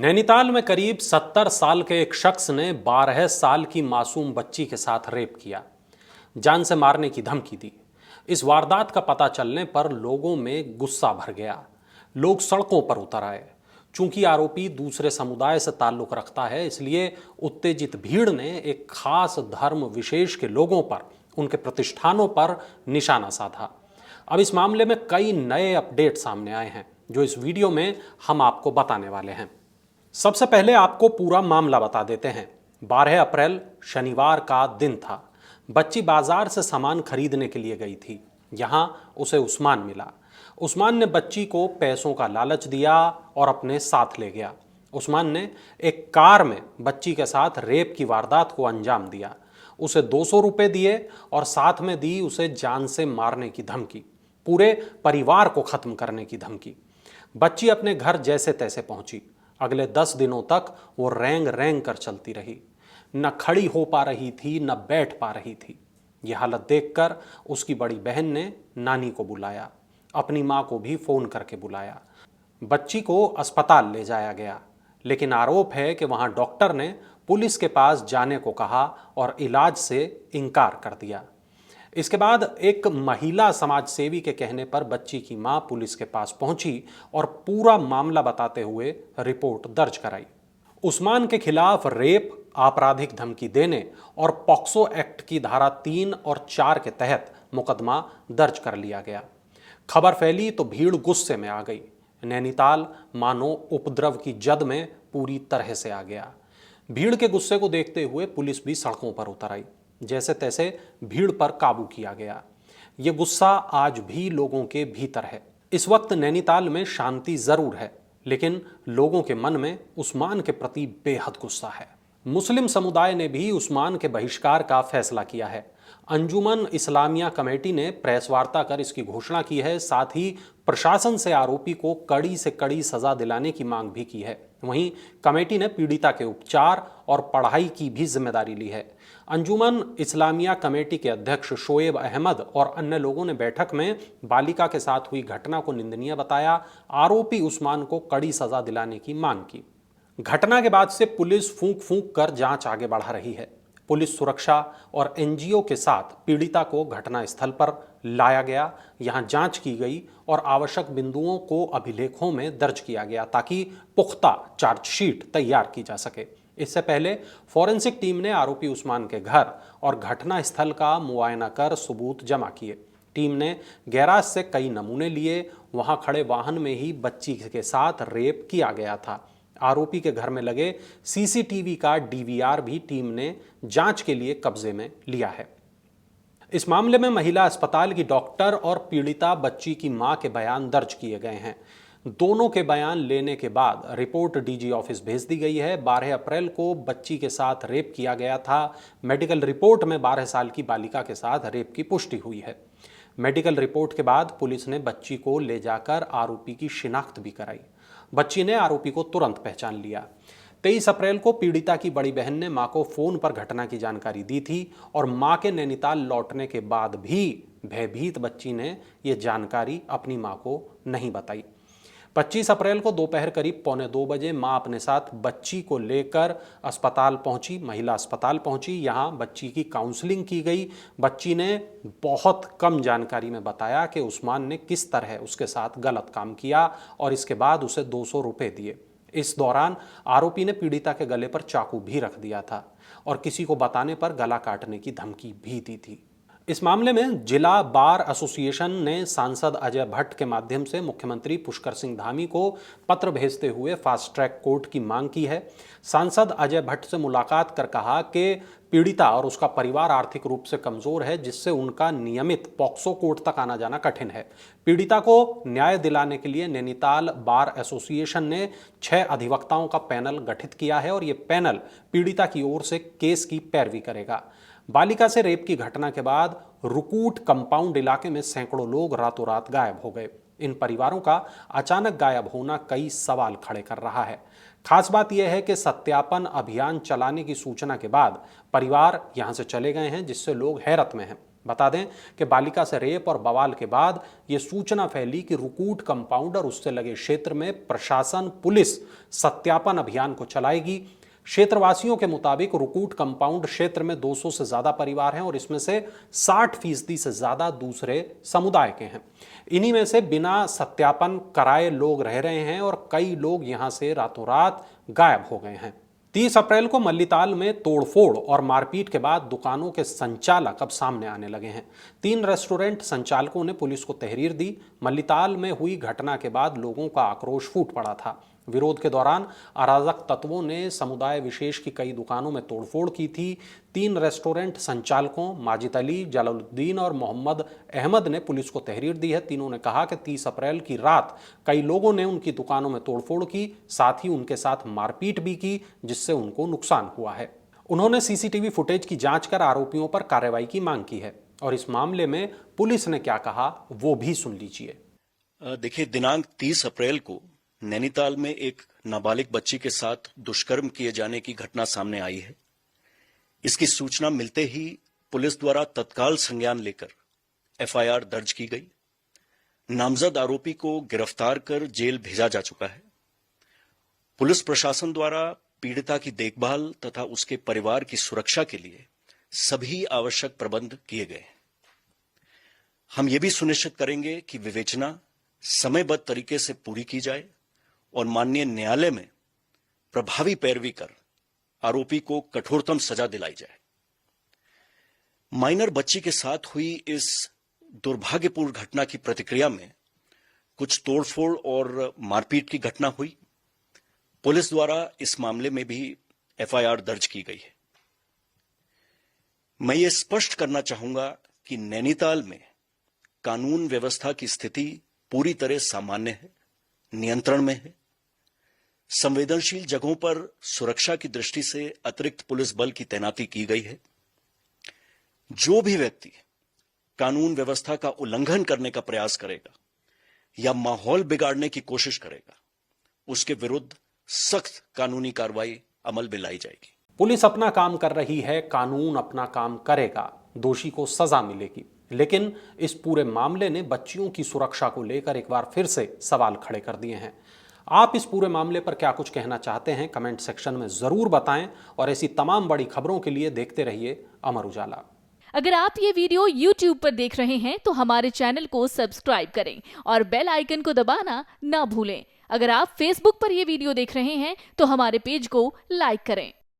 नैनीताल में करीब 70 साल के एक शख्स ने 12 साल की मासूम बच्ची के साथ रेप किया, जान से मारने की धमकी दी। इस वारदात का पता चलने पर लोगों में गुस्सा भर गया। लोग सड़कों पर उतर आए। चूंकि आरोपी दूसरे समुदाय से ताल्लुक रखता है, इसलिए उत्तेजित भीड़ ने एक खास धर्म विशेष के लोगों पर, उनके प्रतिष्ठानों पर निशाना साधा। अब इस मामले में कई नए अपडेट सामने आए हैं, जो इस वीडियो में हम आपको बताने वाले हैं। सबसे पहले आपको पूरा मामला बता देते हैं। 12 अप्रैल शनिवार का दिन था। बच्ची बाजार से सामान खरीदने के लिए गई थी। यहां उसे उस्मान मिला। उस्मान ने बच्ची को पैसों का लालच दिया और अपने साथ ले गया। उस्मान ने एक कार में बच्ची के साथ रेप की वारदात को अंजाम दिया। उसे 200 रुपए दिए और साथ में दी उसे जान से मारने की धमकी, पूरे परिवार को खत्म करने की धमकी। बच्ची अपने घर जैसे तैसे पहुंची। अगले 10 दिनों तक वो रेंग रेंग कर चलती रही। न खड़ी हो पा रही थी, न बैठ पा रही थी। यह हालत देखकर उसकी बड़ी बहन ने नानी को बुलाया, अपनी मां को भी फोन करके बुलाया। बच्ची को अस्पताल ले जाया गया, लेकिन आरोप है कि वहां डॉक्टर ने पुलिस के पास जाने को कहा और इलाज से इनकार कर दिया। इसके बाद एक महिला समाज सेवी के कहने पर बच्ची की मां पुलिस के पास पहुंची और पूरा मामला बताते हुए रिपोर्ट दर्ज कराई। उस्मान के खिलाफ रेप, आपराधिक धमकी देने और पॉक्सो एक्ट की धारा 3 और 4 के तहत मुकदमा दर्ज कर लिया गया। खबर फैली तो भीड़ गुस्से में आ गई। नैनीताल मानो उपद्रव की जद में पूरी तरह से आ गया। भीड़ के गुस्से को देखते हुए पुलिस भी सड़कों पर उतर आई। जैसे तैसे भीड़ पर काबू किया गया। यह गुस्सा आज भी लोगों के भीतर है। इस वक्त नैनीताल में शांति जरूर है, लेकिन लोगों के मन में उस्मान के प्रति बेहद गुस्सा है। मुस्लिम समुदाय ने भी उस्मान के बहिष्कार का फैसला किया है। अंजुमन इस्लामिया कमेटी ने प्रेस वार्ता कर इसकी घोषणा की है। साथ ही प्रशासन से आरोपी को कड़ी से कड़ी सजा दिलाने की मांग भी की है। वहीं कमेटी ने पीड़िता के उपचार और पढ़ाई की भी जिम्मेदारी ली है। अंजुमन इस्लामिया कमेटी के अध्यक्ष शोएब अहमद और अन्य लोगों ने बैठक में बालिका के साथ हुई घटना को निंदनीय बताया। आरोपी उस्मान को कड़ी सजा दिलाने की मांग की। घटना के बाद से पुलिस फूंक फूंक कर जांच आगे बढ़ा रही है। पुलिस सुरक्षा और एनजीओ के साथ पीड़िता को घटनास्थल पर लाया गया। यहां जांच की गई और आवश्यक बिंदुओं को अभिलेखों में दर्ज किया गया, ताकि पुख्ता चार्जशीट तैयार की जा सके। इससे पहले फॉरेंसिक टीम ने आरोपी उस्मान के घर और घटनास्थल का मुआयना कर सबूत जमा किए। टीम ने गैराज से कई नमूने लिए। वहां खड़े वाहन में ही बच्ची के साथ रेप किया गया था। आरोपी के घर में लगे सीसीटीवी का डीवीआर भी टीम ने जांच के लिए कब्जे में लिया है। इस मामले में महिला अस्पताल की डॉक्टर और पीड़िता बच्ची की मां के बयान दर्ज किए गए हैं। दोनों के बयान लेने के बाद रिपोर्ट डीजी ऑफिस भेज दी गई है। 12 अप्रैल को बच्ची के साथ रेप किया गया था। मेडिकल रिपोर्ट में 12 साल की बालिका के साथ रेप की पुष्टि हुई है। मेडिकल रिपोर्ट के बाद पुलिस ने बच्ची को ले जाकर आरोपी की शिनाख्त भी कराई। बच्ची ने आरोपी को तुरंत पहचान लिया। 23 अप्रैल को पीड़िता की बड़ी बहन ने मां को फोन पर घटना की जानकारी दी थी और मां के नैनीताल लौटने के बाद भी भयभीत बच्ची ने यह जानकारी अपनी मां को नहीं बताई। 25 अप्रैल को दोपहर करीब 1:45 बजे मां अपने साथ बच्ची को लेकर अस्पताल पहुंची, महिला अस्पताल पहुंची। यहां बच्ची की काउंसलिंग की गई। बच्ची ने बहुत कम जानकारी में बताया कि उस्मान ने किस तरह उसके साथ गलत काम किया और इसके बाद उसे 200 रुपए दिए। इस दौरान आरोपी ने पीड़िता के गले पर चाकू भी रख दिया था और किसी को बताने पर गला काटने की धमकी भी दी थी। इस मामले में जिला बार एसोसिएशन ने सांसद अजय भट्ट के माध्यम से मुख्यमंत्री पुष्कर सिंह धामी को पत्र भेजते हुए फास्ट ट्रैक कोर्ट की मांग की है। सांसद अजय भट्ट से मुलाकात कर कहा कि पीड़िता और उसका परिवार आर्थिक रूप से कमजोर है, जिससे उनका नियमित पॉक्सो कोर्ट तक आना जाना कठिन है। पीड़िता को न्याय दिलाने के लिए नैनीताल बार एसोसिएशन ने 6 अधिवक्ताओं का पैनल गठित किया है और ये पैनल पीड़िता की ओर से केस की पैरवी करेगा। बालिका से रेप की घटना के बाद रुकूट कंपाउंड इलाके में सैकड़ों लोग रातों रात गायब हो गए। इन परिवारों का अचानक गायब होना कई सवाल खड़े कर रहा है। खास बात यह है कि सत्यापन अभियान चलाने की सूचना के बाद परिवार यहां से चले गए हैं, जिससे लोग हैरत में हैं। बता दें कि बालिका से रेप और बवाल के बाद यह सूचना फैली कि रुकूट कंपाउंड और उससे लगे क्षेत्र में प्रशासन पुलिस सत्यापन अभियान को चलाएगी। क्षेत्रवासियों के मुताबिक रुकूट कंपाउंड क्षेत्र में 200 से ज्यादा परिवार हैं और इसमें से 60% से ज्यादा दूसरे समुदाय के हैं। इन्हीं में से बिना सत्यापन कराए लोग रह रहे हैं और कई लोग यहां से रातों रात गायब हो गए हैं। 30 अप्रैल को मल्लीताल में तोड़फोड़ और मारपीट के बाद दुकानों के संचालक अब सामने आने लगे हैं। 3 रेस्टोरेंट संचालकों ने पुलिस को तहरीर दी। मल्लीताल में हुई घटना के बाद लोगों का आक्रोश फूट पड़ा था। विरोध के दौरान अराजक तत्वों ने समुदाय विशेष की कई दुकानों में तोड़फोड़ की थी। 3 रेस्टोरेंट संचालकों माजिद अली, जलालुद्दीन और मोहम्मद अहमद ने पुलिस को तहरीर दी है। तीनों ने कहा कि 30 अप्रैल की रात कई लोगों ने उनकी दुकानों में तोड़फोड़ की, साथ ही उनके साथ मारपीट भी की, जिससे उनको नुकसान हुआ है। उन्होंने सीसीटीवी फुटेज की जांच कर आरोपियों पर कार्रवाई की मांग की है और इस मामले में पुलिस ने क्या कहा वो भी सुन लीजिए। देखिए, दिनांक 30 अप्रैल को नैनीताल में एक नाबालिग बच्ची के साथ दुष्कर्म किए जाने की घटना सामने आई है। इसकी सूचना मिलते ही पुलिस द्वारा तत्काल संज्ञान लेकर एफआईआर दर्ज की गई। नामजद आरोपी को गिरफ्तार कर जेल भेजा जा चुका है। पुलिस प्रशासन द्वारा पीड़िता की देखभाल तथा उसके परिवार की सुरक्षा के लिए सभी आवश्यक प्रबंध किए गए हैं। हम ये भी सुनिश्चित करेंगे कि विवेचना समयबद्ध तरीके से पूरी की जाए और माननीय न्यायालय में प्रभावी पैरवी कर आरोपी को कठोरतम सजा दिलाई जाए। माइनर बच्ची के साथ हुई इस दुर्भाग्यपूर्ण घटना की प्रतिक्रिया में कुछ तोड़फोड़ और मारपीट की घटना हुई। पुलिस द्वारा इस मामले में भी एफआईआर दर्ज की गई है। मैं ये स्पष्ट करना चाहूंगा कि नैनीताल में कानून व्यवस्था की स्थिति पूरी तरह सामान्य है, नियंत्रण में है। संवेदनशील जगहों पर सुरक्षा की दृष्टि से अतिरिक्त पुलिस बल की तैनाती की गई है। जो भी व्यक्ति कानून व्यवस्था का उल्लंघन करने का प्रयास करेगा या माहौल बिगाड़ने की कोशिश करेगा, उसके विरुद्ध सख्त कानूनी कार्रवाई अमल में लाई जाएगी। पुलिस अपना काम कर रही है, कानून अपना काम करेगा, दोषी को सजा मिलेगी। लेकिन इस पूरे मामले ने बच्चियों की सुरक्षा को लेकर एक बार फिर से सवाल खड़े कर दिए हैं। आप इस पूरे मामले पर क्या कुछ कहना चाहते हैं, कमेंट सेक्शन में जरूर बताएं और ऐसी तमाम बड़ी खबरों के लिए देखते रहिए अमर उजाला। अगर आप ये वीडियो YouTube पर देख रहे हैं तो हमारे चैनल को सब्सक्राइब करें और बेल आइकन को दबाना ना भूलें। अगर आप Facebook पर ये वीडियो देख रहे हैं तो हमारे पेज को लाइक करें।